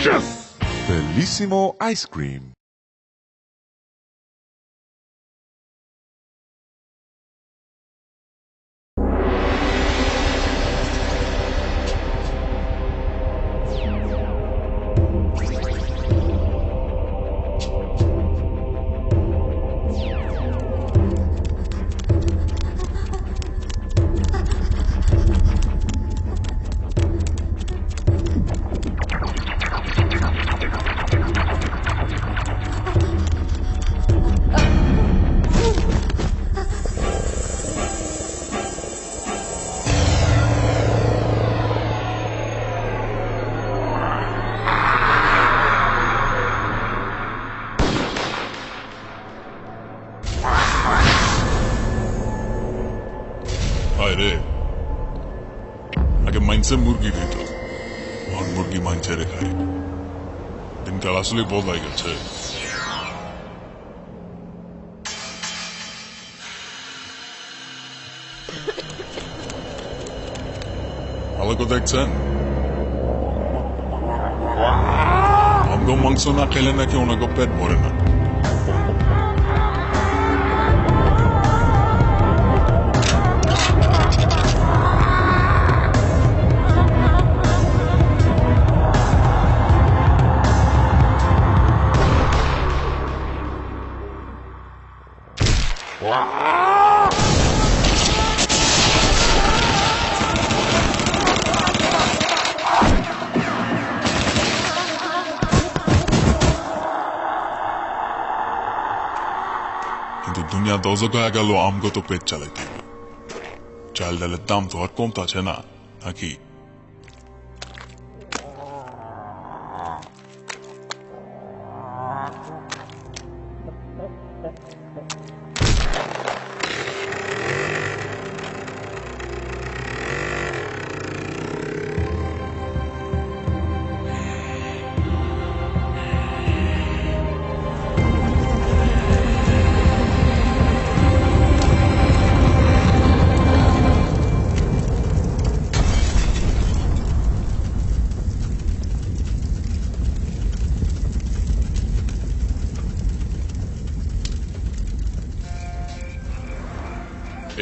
Yes! Bellissimo ice cream. রে আগে মাইনসে মুরগি দিত আর মুরগি মাইনসে খায় দিনকাল আসলে বদলাই গেছে আলোকে দেখছেন আমগো মাংস না খেলে নাকি ওনাকে পেট ভরে না কিন্তু দুনিয়া দজক হয়ে গেল আমগো তো পেট চালাইতে চাল ডালের দাম তো আর কমতে আছে না নাকি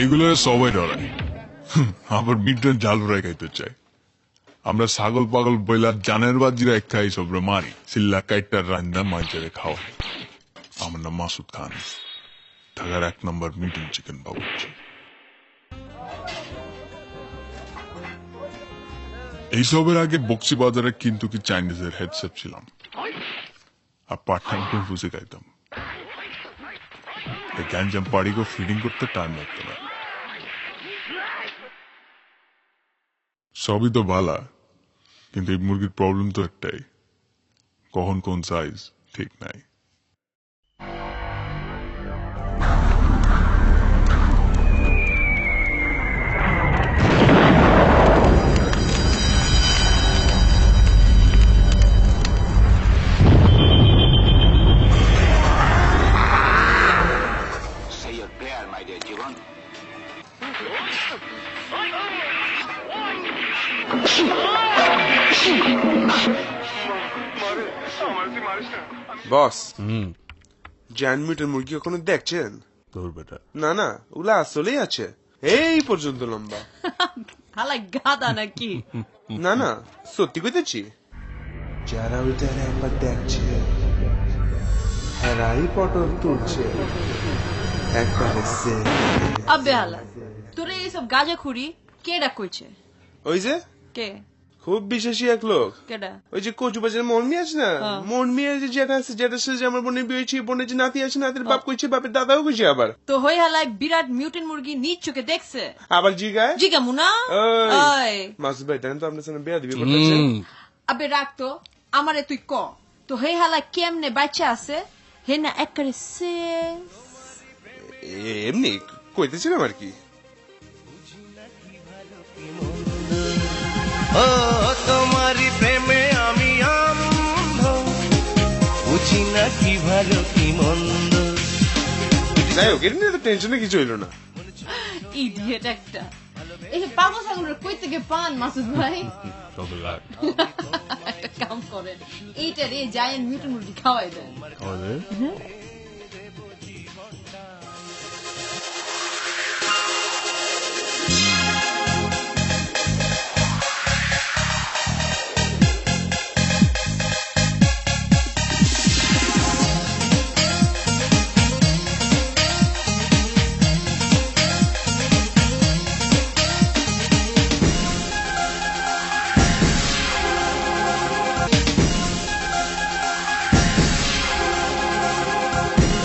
এইগুলো সবাই ডরায় আবার মিডের জাল ভরাই খাইতে চায় আমরা ছাগল পাগল বইলার জানের বাজিরা খাই সবরে মারি সিল্লা কাইটার রান্না মাইচারে খাওয়া আমার নাম মাসুদ খান ঢাকার 1 নম্বর মিটিং চিকেন বাবুর্চি এইসবের আগে বক্সিবাজারে কিন্তু কি চাইনিজের হেডসেট ছিলাম আর পার্ট টাইম কনফিউজে গাইতাম গ্যাঞ্জাম পাড়িকে ফিডিং করতে টাইম লাগতো না সবই তো ভালা কিন্তু এই মুরগির প্রবলেম তো একটাই কখন কোন সাইজ ঠিক নাই বস জ্যানমিটের মুরগি কখনো দেখছেন তোর বেটা না না ওগুলা আসলেই আছে এই পর্যন্ত লম্বা গাদা নাকি না না সত্যি কইতেছি যারা ওইটা একবার দেখছে হেরাই পটল তুলছে একবারে সে আবে হালা তোরে এইসব গাজা খুঁড়ি কেডা কইছে ওই যে কে খুব বিশেষী এক লোক কেডা ওই যে কচু বাজার মন মিয়া আছে না মন মিয়া যে যেটা আছে যেটার সাথে আমার বোনের বিয়ে হয়েছে বোনের যে নাতি আছে নাতির বাপ কইছে বাপের দাদাও কইছে আবার তো হই হালায় বিরাট মিউটেন্ট মুরগি নিজ চোখে দেখছে আবার জিগায় জিগা মুনা ওই মাসুদ ভাই জানেন তো আপনার সামনে বিয়া দিবি বলতেছে আবে রাখ তো আমারে তুই ক তো হই হালায় কেমনে বাচ্চা আছে হে না একবারে সে এমনি কইতেছিলাম আর কি তোমারি প্রেমে আমি অন্ধ বুঝি না কি ভালো কি মন্দ যাই হোক এটা নিয়ে তো টেনশনে কিছু হইল না ইডিয়েট একটা এই পাগল ছাগলের কই থেকে পান মাসুদ ভাই একটা কাম করেন, এইটা রে যাইয়েন মিটুন মুটি খাওয়াই দেন।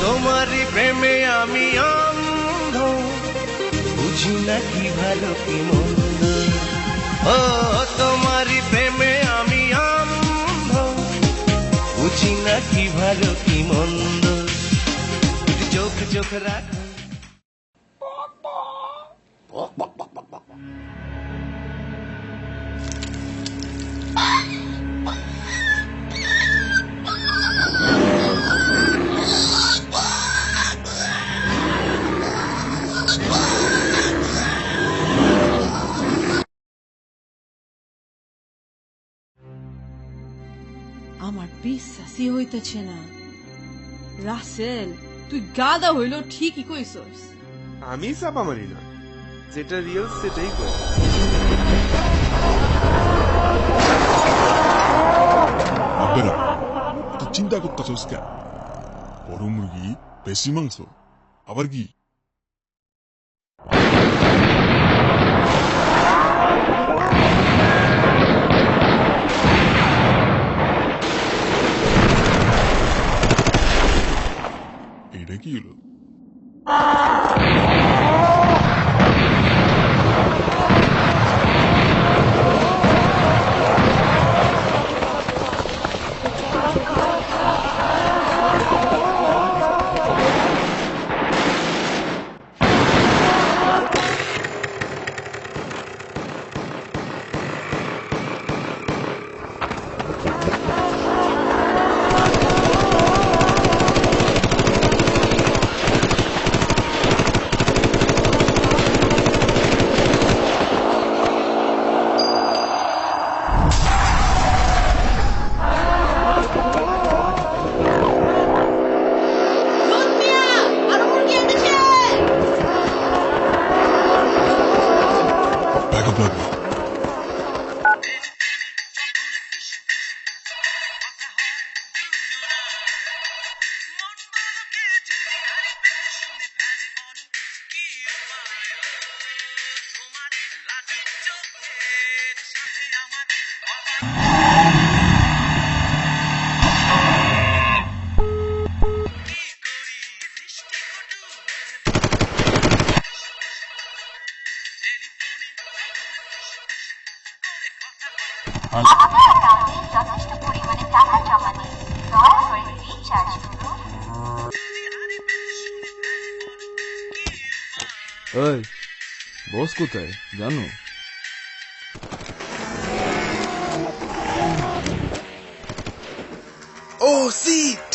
তোমারই প্রেমে আমি অন্ধ, বুঝি না কি ভালো কি মন্দ। ও তোমারই প্রেমে আমি অন্ধ, বুঝি না কি ভালো কি মন্দ। চোখ চোখ রাখ আমার বিশ্বাসই হইতেছে না। রাসেল, তুই গাদা হইল ঠিকই কইছস। আমি চাপা মারি না, যেটা রিয়েল সেটাই করি। আব্বেরা তুই চিন্তা করতেছস কেন? বড় মুরগি বেশি মাংস আবার কি? এটা কি হলো? Backup লাগবে। আপনার অ্যাকাউন্টে যথেষ্ট পরিমাণে টাকা জমা নেই, দয়া করে রিচার্জ করুন। এই বস কোথায় জানো? ও সিট,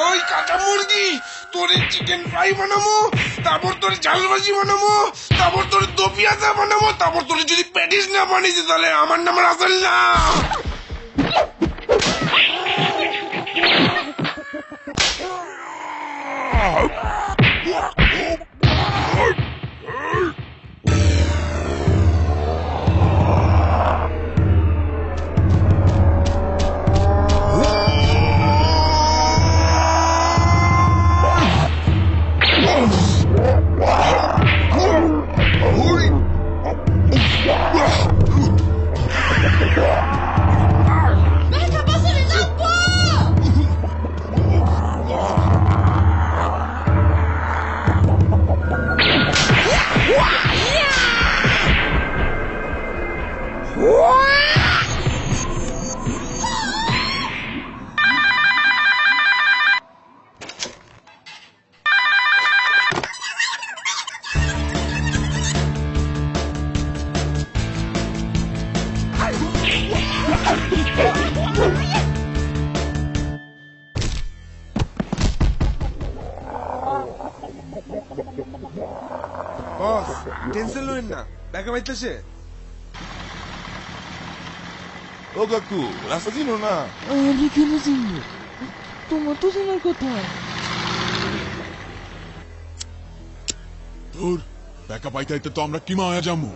ওই কাঁচা মুরগি তোরে চিকেন ফ্রাই বানাবো, তারপর তোরে ঝালবাজি বানাবো, তারপর তোরে দো পেঁয়াজা বানাবো, তারপর তোরে যদি প্যাটিস না বানিয়েছে তাহলে আমার নাম রাসেল না। বস টেনশন লইন না ব্যাকা পাইতেছে ও কাকু রাস্তা চিনো না আমি কেন চিনবো তোমার তো চেনার কথা তোর ব্যাকা পাইতে তো আমরা কি মায়া যাবো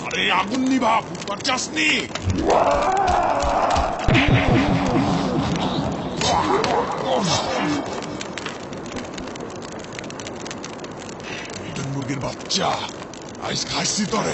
আরে আগুন নিভা ফুটপাত চাসনি মুরগির বাচ্চা আইস খাইছি তরে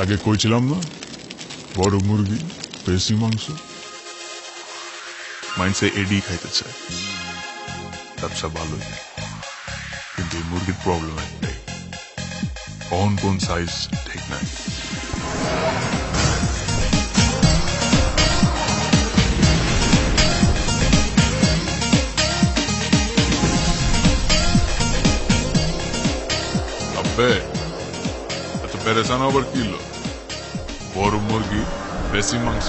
আগে কইছিলাম না বড় মুরগি বেশি মাংস মাইন্সে এডি খাইতে চায় ব্যবসা ভালোই কিন্তু এই মুরগির প্রবলেম একটাই কখন কোন সাইজ ঠিক নাই আব্বে এত পেরেশান আবার কিলো বড় মুরগি বেশি মাংস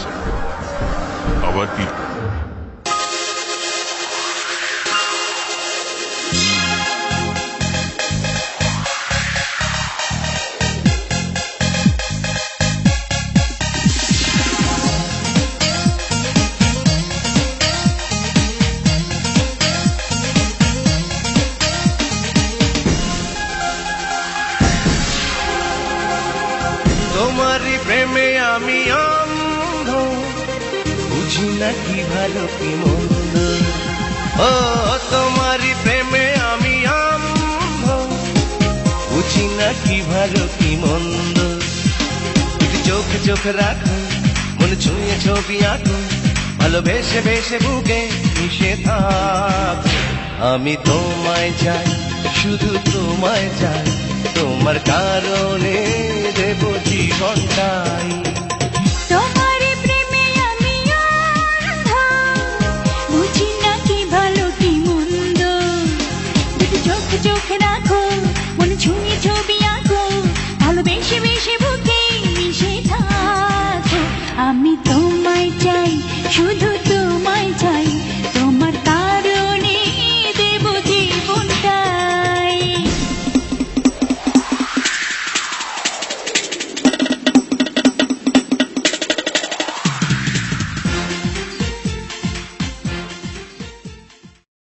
আবার কি তোমারই প্রেমে আমি অন্ধ বুঝি না কি ভালো কি মন্দ ও তোমারই প্রেমে আমি অন্ধ বুঝি না কি ভালো কি মন্দ একটু চোখে চোখ রাখো মন ছুঁয়ে ছবি আঁকো ভালোবেসে বেসে বুকে মিশে থাকো আমি তোমায় চাই শুধু তোমায় চাই তোমার কারণে দেব জীবনটাই তোমার প্রেমে আমি অন্ধ বুঝি না কি ভালো কি মন্দ দুটো চোখ চোখ রাখো মনে ছুঁয়ে ছবি আঁকো ভালোবেসে বেসে বুকে মিশে থাকো আমি তোমায় চাই শুধু